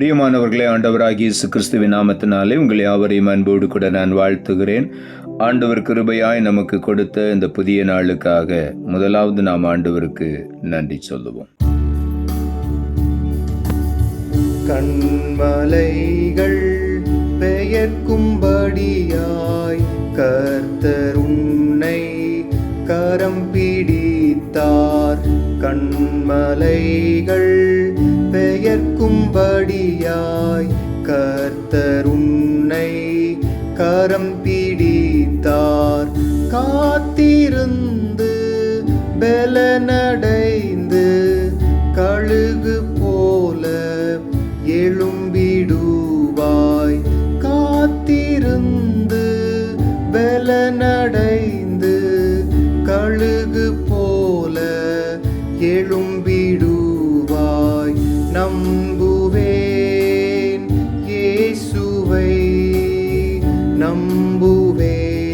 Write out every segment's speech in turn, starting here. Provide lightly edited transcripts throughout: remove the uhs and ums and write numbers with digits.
பிரியமானவர்களே, ஆண்டவராகிய இயேசு கிறிஸ்துவின் நாமத்தினாலே உங்கள் யாவரையும் அன்போடு கூட நான் வாழ்த்துகிறேன். ஆண்டவர் கிருபையாய் நமக்கு கொடுத்த இந்த புதிய நாளுக்காக முதலாவது நாம் ஆண்டவருக்கு நன்றி சொல்லுவோம். கண்மலைகள் பெயர்க்கும்படியாய் கர்த்தர் உன்னை கரம் பிடித்தார். கண்மலைகள் பெயர்க்கும்படியாய் கர்த்தர் உன்னை கரம் பிடித்தார். காத்திருந்து பலனடைந்து கழுகு போல எழும்பிடுவாய். காத்திருந்து பலனடைந்து கழுகு போல எழும்பிடுவாய். நம்புவேன் இயேசுவை, நம்புவேன்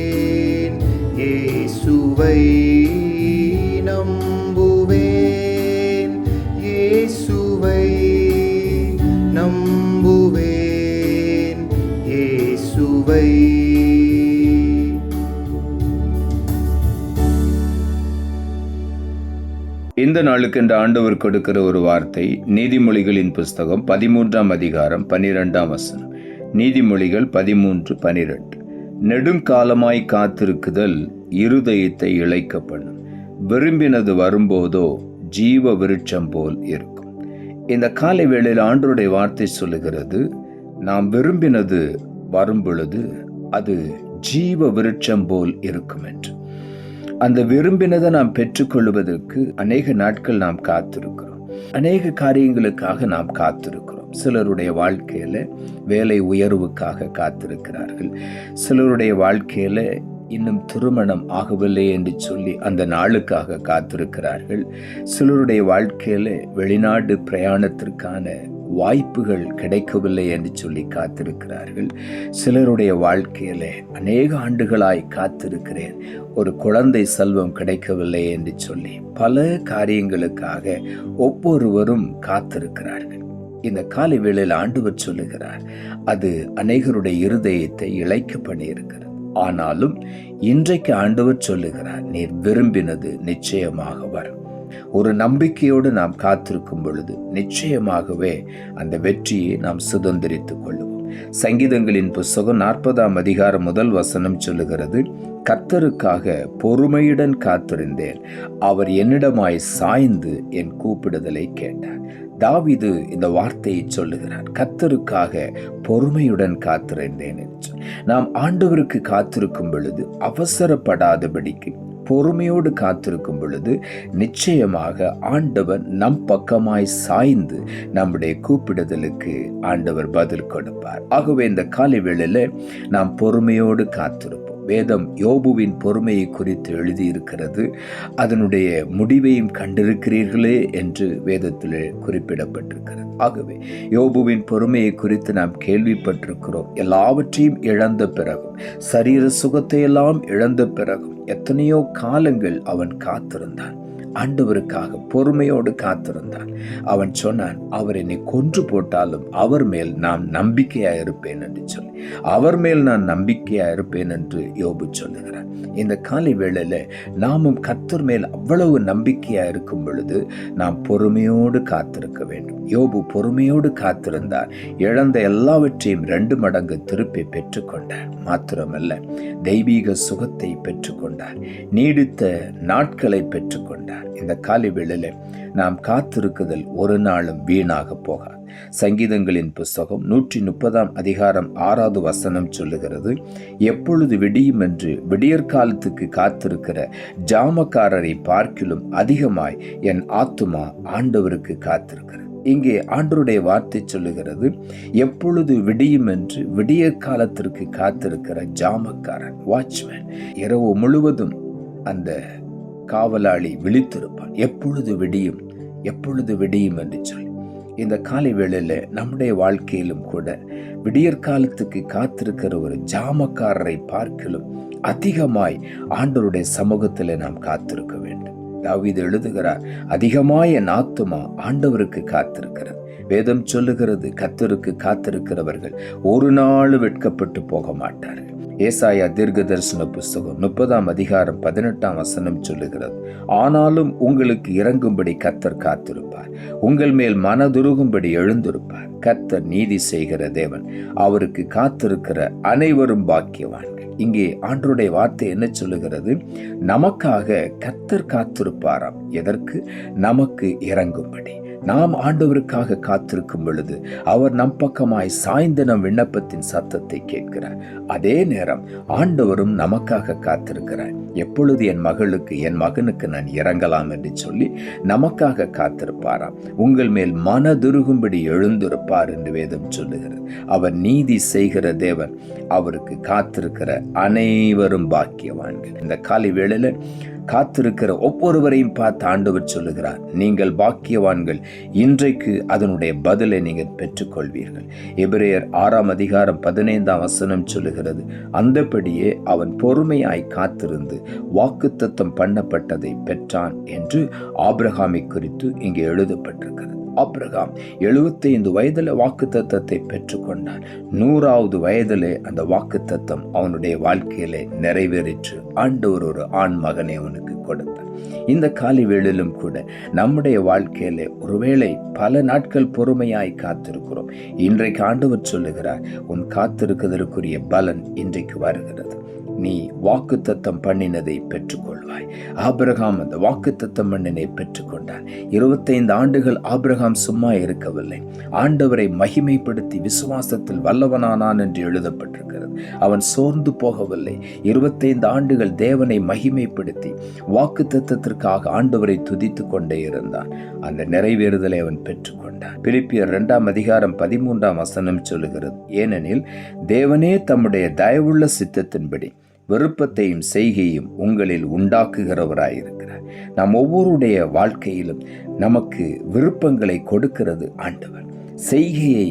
இயேசுவை, நம்புவேன் இயேசுவை, நம்புவேன் இயேசுவை. இந்த நாளுக்கு என்று ஆண்டவர் கொடுக்கிற ஒரு வார்த்தை நீதிமொழிகளின் புஸ்தகம் 13ஆம் அதிகாரம் 12ஆம் வசனம். நீதிமொழிகள் 13:12. நெடுங்காலமாய் காத்திருக்குதல் இருதயத்தை இளைக்க பண்ணும், விரும்பினது வரும்போதோ ஜீவ விருட்சம் போல் இருக்கும். இந்த காலை வேளையில் ஆண்டவருடைய வார்த்தை சொல்லுகிறது, நாம் விரும்பினது வரும் பொழுது அது ஜீவ விருட்சம் போல் இருக்கும் என்று. அந்த விரும்பினதை நாம் பெற்றுக்கொள்வதற்கு அநேக நாட்கள் நாம் காத்திருக்கிறோம். அநேக காரியங்களுக்காக நாம் காத்திருக்கிறோம். சிலருடைய வாழ்க்கையில வேலை உயர்வுக்காக காத்திருக்கிறார்கள். சிலருடைய வாழ்க்கையில இன்னும் திருமணம் ஆகவில்லை என்று சொல்லி அந்த நாளுக்காக காத்திருக்கிறார்கள். சிலருடைய வாழ்க்கையில வெளிநாடு பிரயாணத்திற்கான வாய்ப்புகள் கிடைக்கவில்லை என்று சொல்லி காத்திருக்கிறார்கள். சிலருடைய வாழ்க்கையில அநேக ஆண்டுகளாய் காத்திருக்கிறேன், ஒரு குழந்தை செல்வம் கிடைக்கவில்லை என்று சொல்லி பல காரியங்களுக்காக ஒவ்வொருவரும் காத்திருக்கிறார்கள். இந்த காலை வேளையில் ஆண்டவர் சொல்லுகிறார், அது அநேகருடைய இருதயத்தை இளைக்க பண்ணியிருக்கிறது. ஆனாலும் இன்றைக்கு ஆண்டவர் சொல்லுகிறார், நீர் விரும்பினது நிச்சயமாக வரும். ஒரு நம்பிக்கையோடு நாம் காத்திருக்கும் பொழுது நிச்சயமாகவே அந்த வெற்றியை நாம் சுதந்திரித்துக் கொள்ளுவோம். சங்கீதங்களின் புஸ்தகம் 40ஆம் அதிகாரம் 1 வசனம் சொல்லுகிறது, கர்த்தருக்காக பொறுமையுடன் காத்திருந்தேன், அவர் என்னிடமாய் சாய்ந்து என் கூப்பிடுதலை கேட்டார். தாவீது இந்த வார்த்தையை சொல்லுகிறார், கர்த்தருக்காக பொறுமையுடன் காத்திருந்தேன் என்று. நாம் ஆண்டவருக்கு காத்திருக்கும் பொழுது அவசரப்படாதபடிக்கு பொறுமையோடு காத்திருக்கும் பொழுது நிச்சயமாக ஆண்டவர் நம் பக்கமாய் சாய்ந்து நம்முடைய கூப்பிடுதலுக்கு ஆண்டவர் பதில் கொடுப்பார். ஆகவே இந்த காலை வேளையில நாம் பொறுமையோடு காத்திருப்போம். வேதம் யோபுவின் பொறுமையை குறித்து எழுதியிருக்கிறது. அதனுடைய முடிவையும் கண்டிருக்கிறீர்களே என்று வேதத்திலே குறிப்பிடப்பட்டிருக்கிறது. ஆகவே யோபுவின் பொறுமையை குறித்து நாம் கேள்விப்பட்டிருக்கிறோம். எல்லாவற்றையும் இழந்த பிறகும், சரீர சுகத்தை எல்லாம் இழந்த பிறகும் எத்தனையோ காலங்கள் அவன் காத்திருந்தான். ஆண்டவருக்காக பொறுமையோடு காத்திருந்தான். அவன் சொன்னான், அவர் என்னை கொன்று போட்டாலும் அவர் மேல் நான் நம்பிக்கையா இருப்பேன் என்று சொல்லி, அவர் மேல் நான் நம்பிக்கையா இருப்பேன் என்று யோபு சொல்லுகிறார். இந்த காலை வேளையில நாமும் கர்த்தர் மேல் அவ்வளவு நம்பிக்கையா இருக்கும் பொழுது நாம் பொறுமையோடு காத்திருக்க வேண்டும். யோபு பொறுமையோடு காத்திருந்தார். இழந்த எல்லாவற்றையும் 2 மடங்கு திருப்பி பெற்றுக்கொண்டார். மாத்திரமல்ல, தெய்வீக சுகத்தை பெற்றுக்கொண்டார், நீடித்த நாட்களை பெற்றுக்கொண்டார். இந்த காலை வேளையில நாம் காத்திருக்குதல் ஒரு நாளும் வீணாக போகாது. சங்கீதங்களின் புஸ்தகம் 130ஆம் அதிகாரம் 6வது வசனம் சொல்லுகிறது, எப்பொழுது விடியும் என்று விடியற்காலத்துக்கு காத்திருக்கிற ஜாமக்காரரை பார்க்கிலும் அதிகமாய் என் ஆத்துமா ஆண்டவருக்கு காத்திருக்கிறது. இங்கே ஆண்டவருடைய வார்த்தை சொல்லுகிறது, எப்பொழுது விடியும் என்று விடிய காலத்திற்கு காத்திருக்கிற ஜாமக்காரன், வாட்ச்மேன், இரவு முழுவதும் அந்த காவலாளி விழித்திருப்பான். எப்பொழுது விடியும், எப்பொழுது விடியும் என்று சொல்லி. இந்த காலை வேளையில நம்முடைய வாழ்க்கையிலும் கூட விடியற்காலத்துக்கு காத்திருக்கிற ஒரு ஜாமக்காரரை பார்க்கிலும் அதிகமாய் ஆண்டவருடைய சமூகத்தில் நாம் காத்திருக்க வேண்டும். தாவீது எழுதுகிறார், அதிகமாய என் ஆத்துமா ஆண்டவருக்கு காத்திருக்கிறது. வேதம் சொல்லுகிறது, கர்த்தருக்கு காத்திருக்கிறவர்கள் ஒரு நாள் வெட்கப்பட்டு போக மாட்டார்கள். ஏசாயா தீர்க்க தரிசன புஸ்தகம் 30ஆம் அதிகாரம் 18ஆம் வசனம் சொல்லுகிறது, ஆனாலும் உங்களுக்கு இறங்கும்படி கர்த்தர் காத்திருப்பார், உங்கள் மேல் மனதுருகும்படி எழுந்திருப்பார். கர்த்தர் நீதி செய்கிற தேவன், அவருக்கு காத்திருக்கிற அனைவரும் பாக்கியவான்கள். இங்கே ஆண்டவருடைய வார்த்தை என்ன சொல்லுகிறது? நமக்காக கர்த்தர் காத்திருப்பாராம். எதற்கு? நமக்கு இறங்கும்படி. நாம் ஆண்டவருக்காக காத்திருக்கும் பொழுது அவர் நம் பக்கமாய் சாய்ந்த நம் விண்ணப்பத்தின் சத்தத்தை கேட்கிறார். அதே நேரம் ஆண்டவரும் நமக்காக காத்திருக்கிறார். எப்பொழுது என் மகளுக்கு என் மகனுக்கு நான் இறங்கலாம் என்று சொல்லி நமக்காக காத்திருப்பாராம். உங்கள் மேல் மனதுருகும்படி எழுந்திருப்பார் என்று வேதம் சொல்லுகிறது. அவர் நீதி செய்கிற தேவன், அவருக்கு காத்திருக்கிற அனைவரும் பாக்கியவான்கள். இந்த காலை வேளையில காத்திருக்கிற ஒவ்வொருவரையும் பார்த்து ஆண்டவர் சொல்லுகிறார், நீங்கள் பாக்கியவான்கள், இன்றைக்கு அதனுடைய பதிலை நீங்கள் பெற்றுக்கொள்வீர்கள். எபிரேயர் 6ஆம் அதிகாரம் 15ஆம் வசனம் சொல்லுகிறது, அந்தபடியே அவன் பொறுமையாய் காத்திருந்து வாக்குத்தத்தம் பண்ணப்பட்டதை பெற்றான் என்று ஆபிரகாமை குறித்து இங்கே எழுதப்பட்டிருக்கிறது. ஆபிரகாம் 75 வயதில் வாக்குத்தத்தத்தை பெற்றுக்கொண்டார். 100வது வயதிலே அந்த வாக்குத்தத்தம் அவனுடைய வாழ்க்கையிலே நிறைவேறிற்று. ஆண்டவர் ஒரு ஆண் மகனை அவனுக்கு கொடுத்தார். இந்த காலை வேளையிலும் கூட நம்முடைய வாழ்க்கையிலே ஒருவேளை பல நாட்கள் பொறுமையாய் காத்திருக்கிறோம். இன்றைக்கு ஆண்டவர் சொல்லுகிறார், உன் காத்திருக்கிறதற்குரிய பலன் இன்றைக்கு வருகிறது. நீ வாக்குத்தத்தம் பண்ணினதை பெற்றுக்கொள்வாய். ஆபிரகாம் அந்த வாக்குத்தத்தம் பண்ணினை பெற்றுக்கொண்டான். 25 ஆண்டுகள் ஆபிரகாம் சும்மா இருக்கவில்லை. ஆண்டவரை மகிமைப்படுத்தி விசுவாசத்தில் வல்லவனானான் என்று எழுதப்பட்டிருக்கிறது. அவன் சோர்ந்து போகவில்லை. 25 ஆண்டுகள் தேவனை மகிமைப்படுத்தி வாக்குத்தத்தத்திற்காக ஆண்டவரை துதித்து கொண்டே இருந்தான். அந்த நிறைவேறுதலை அவன் பெற்றுக்கொண்டான். பிலிப்பியர் 2ஆம் அதிகாரம் 13ஆம் வசனம் சொல்லுகிறது, ஏனெனில் தேவனே தம்முடைய தயவுள்ள சித்தத்தின்படி விருப்பத்தையும் செய்கையும் உங்களில் உண்டாக்குகிறவராயிருக்கிறார். நாம் ஒவ்வொருடைய வாழ்க்கையிலும் நமக்கு விருப்பங்களை கொடுக்கிறது ஆண்டவர், செய்கையை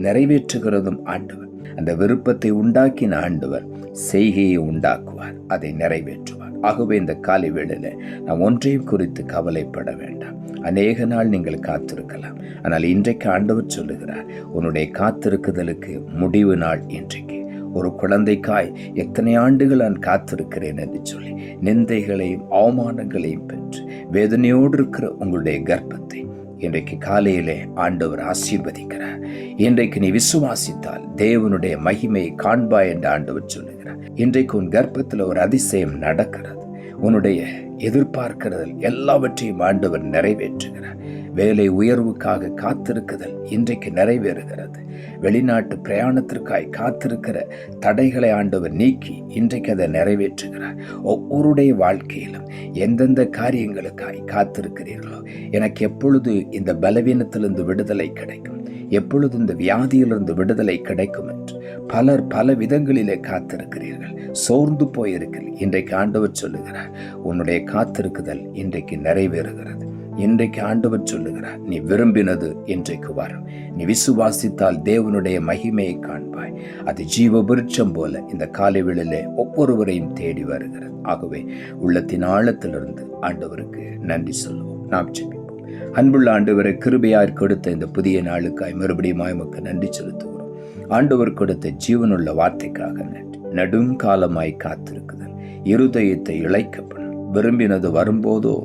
நிறைவேற்றுகிறதும் ஆண்டவர். அந்த விருப்பத்தை உண்டாக்கின ஆண்டவர் செய்கையை உண்டாக்குவார், அதை நிறைவேற்றுவார். ஆகவே இந்த காலை வேளையில நாம் ஒன்றையும் குறித்து கவலைப்பட வேண்டாம். அநேக நாள் நீங்கள் காத்திருக்கலாம், ஆனால் இன்றைக்கு ஆண்டவர் சொல்லுகிறார், உன்னுடைய காத்திருக்குதலுக்கு முடிவு நாள் இன்றைக்கு. ஒரு குழந்தைக்காய் எத்தனை ஆண்டுகள் நான் காத்திருக்கிறேன் என்று சொல்லி நிந்தைகளையும் அவமானங்களையும் பெற்று வேதனையோடு இருக்கிற உங்களுடைய கர்ப்பத்தை இன்றைக்கு காலையிலே ஆண்டவர் ஆசீர்வதிக்கிறார். இன்றைக்கு நீ விசுவாசித்தால் தேவனுடைய மகிமையை காண்பாய் என்று ஆண்டவர் சொல்லுகிறார். இன்றைக்கு உன் கர்ப்பத்தில் ஒரு அதிசயம் நடக்கிறது. உன்னுடைய எதிர்பார்க்கிறதில் எல்லாவற்றையும் ஆண்டவர் நிறைவேற்றுகிறார். வேலை உயர்வுக்காக காத்திருக்குதல் இன்றைக்கு நிறைவேறுகிறது. வெளிநாட்டு பிரயாணத்திற்காய் காத்திருக்கிற தடைகளை ஆண்டவர் நீக்கி இன்றைக்கு அதை நிறைவேற்றுகிறார். ஒவ்வொருடைய வாழ்க்கையிலும் எந்தெந்த காரியங்களுக்காய் காத்திருக்கிறீர்களோ, எனக்கு எப்பொழுது இந்த பலவீனத்திலிருந்து விடுதலை கிடைக்கும், எப்பொழுது இந்த வியாதியிலிருந்து விடுதலை கிடைக்கும் என்று பலர் பல விதங்களிலே காத்திருக்கிறீர்கள். சோர்ந்து போயிருக்கள். இன்றைக்கு ஆண்டவர் சொல்லுகிறார், உன்னுடைய காத்திருக்குதல் இன்றைக்கு நிறைவேறுகிறது. இன்றைக்கு ஆண்டவர் சொல்லுகிறார், நீ விரும்பினது இன்றைக்கு வரும். நீ விசுவாசித்தால் தேவனுடைய மகிமையை காண்பாய். அது ஜீவ விருட்சம் போல இந்த காலை வேளையிலே ஒவ்வொருவரையும் தேடி வருகிறது. ஆகவே உள்ளத்தின் ஆழத்திலிருந்து ஆண்டவருக்கு நன்றி சொல்லுவோம். நாம் ஜெபிப்போம். அன்புள்ள ஆண்டவரை, கிருபையாய் கொடுத்த இந்த புதிய நாளுக்காய் மறுபடியும் உமக்கு நன்றி செலுத்துகிறோம். ஆண்டவர் கொடுத்த ஜீவனுள்ள வார்த்தைக்காக நன்றி. நெடுங்காலமாய் காத்திருக்குதல் இருதயத்தை இளைக்கப்படும். விரும்பினது வரும்போதோ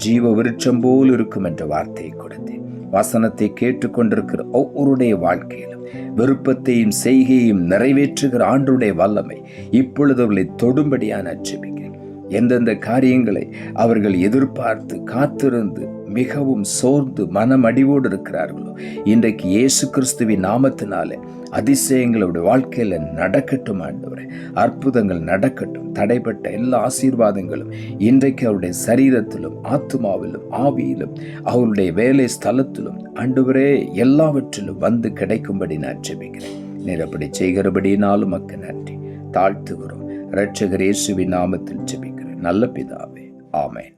ஜீவ விருட்சம் போல் இருக்கும் என்ற வார்த்தையை கொடுத்தேன். வசனத்தை கேட்டுக்கொண்டிருக்கிற ஒவ்வொருடைய வாழ்க்கையிலும் விருப்பத்தையும் செய்கையையும் நிறைவேற்றுகிற ஆண்டவருடைய வல்லமை இப்பொழுது அவர்களை தொடும்படியான ஜெபிக்கிறேன். எந்தெந்த காரியங்களை அவர்கள் எதிர்பார்த்து காத்திருந்து மிகவும் சோர்ந்து மனமடிவோடு இருக்கிறார்களோ, இன்றைக்கு இயேசு கிறிஸ்துவின் நாமத்தினாலே அதிசயங்களுடைய வாழ்க்கையில நடக்கட்டும் ஆண்டவரே. அற்புதங்கள் நடக்கட்டும். தடைப்பட்ட எல்லா ஆசீர்வாதங்களும் இன்றைக்கு அவருடைய சரீரத்திலும் ஆத்துமாவிலும் ஆவியிலும் அவருடைய வேலை ஸ்தலத்திலும் ஆண்டவரே எல்லாவற்றிலும் வந்து கிடைக்கும்படி நான் ஜெபிக்கிறேன். நீர் அப்படி செய்கிறபடினாலும் உமக்கு நன்றி தாழ்த்துகிறோம். இரட்சகர் இயேசுவின் நாமத்தில் ஜெபிக்கிறேன் நல்ல பிதாவே, ஆமென்.